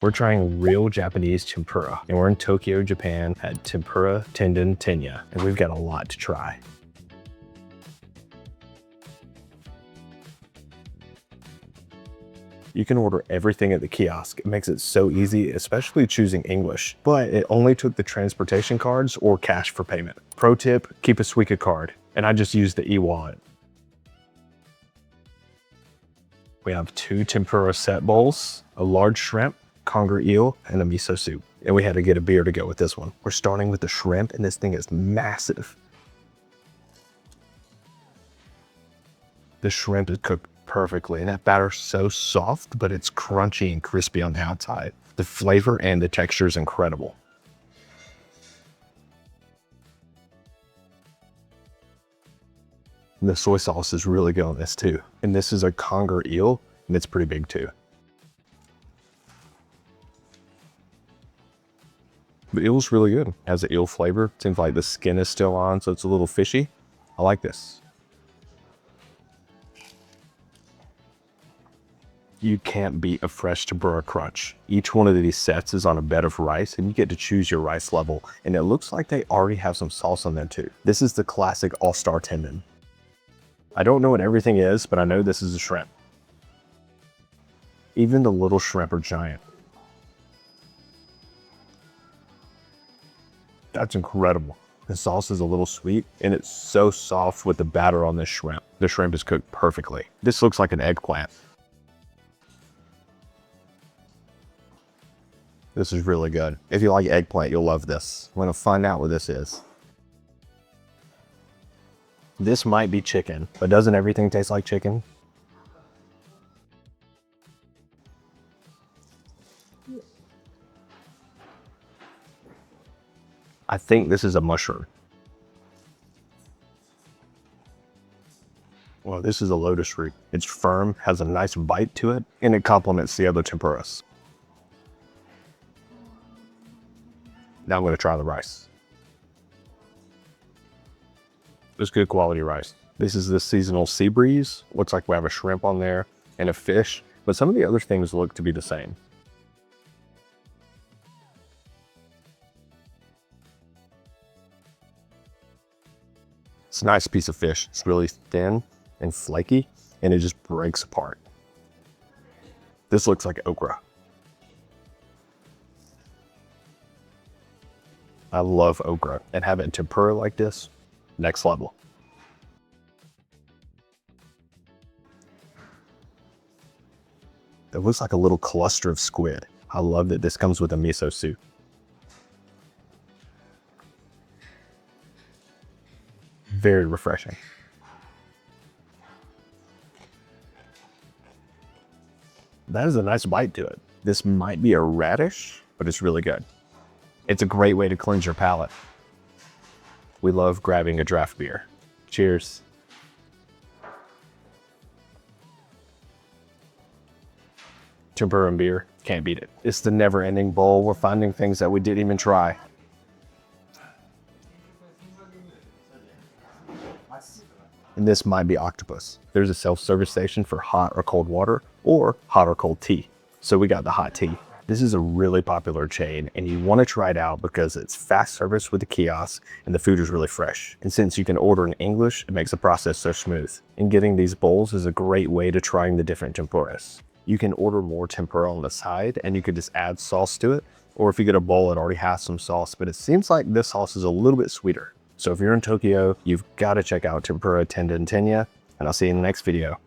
We're trying real Japanese tempura, and we're in Tokyo, Japan at Tempura Tendon Tenya, and we've got a lot to try. You can order everything at the kiosk. It makes it so easy, especially choosing English, but it only took the transportation cards or cash for payment. Pro tip, keep a Suica card, and I just use the e-wallet. We have 2 tempura set bowls, a large shrimp, conger eel, and a miso soup. And we had to get a beer to go with this one. We're starting with the shrimp, and this thing is massive. The shrimp is cooked perfectly, and that batter's so soft, but it's crunchy and crispy on the outside. The flavor and the texture is incredible. The soy sauce is really good on this too. And this is a conger eel, and it's pretty big too. The eel's really good. It has the eel flavor. Seems like the skin is still on, so it's a little fishy. I like this. You can't beat a fresh tempura crunch. Each one of these sets is on a bed of rice, and you get to choose your rice level. And it looks like they already have some sauce on there too. This is the classic all-star tendon. I don't know what everything is, but I know this is a shrimp. Even the little shrimp are giant. That's incredible. The sauce is a little sweet, and it's so soft with the batter on this shrimp. The shrimp is cooked perfectly. This looks like an eggplant. This is really good. If you like eggplant, you'll love this. We're gonna find out what this is. This might be chicken, but doesn't everything taste like chicken? I think this is a mushroom. Well, this is a lotus root. It's firm, has a nice bite to it, and it complements the other tempuras. Now I'm gonna try the rice. It's good quality rice. This is the seasonal sea breeze. Looks like we have a shrimp on there and a fish, but some of the other things look to be the same. It's a nice piece of fish. It's really thin and flaky, and it just breaks apart. This looks like okra. I love okra, and having it tempura like this, next level. It looks like a little cluster of squid. I love that this comes with a miso soup. Very refreshing. That is a nice bite to it. This might be a radish, but it's really good. It's a great way to cleanse your palate. We love grabbing a draft beer. Cheers. Tempura and beer, can't beat it. It's the never-ending bowl. We're finding things that we didn't even try. And this might be octopus. There's a self-service station for hot or cold water or hot or cold tea. So we got the hot tea. This is a really popular chain, and you want to try it out because it's fast service with the kiosk and the food is really fresh. And since you can order in English, it makes the process so smooth. And getting these bowls is a great way to trying the different tempuras. You can order more tempura on the side and you could just add sauce to it. Or if you get a bowl, it already has some sauce, but it seems like this sauce is a little bit sweeter. So if you're in Tokyo, you've got to check out Tempura Tendon Tenya, and I'll see you in the next video.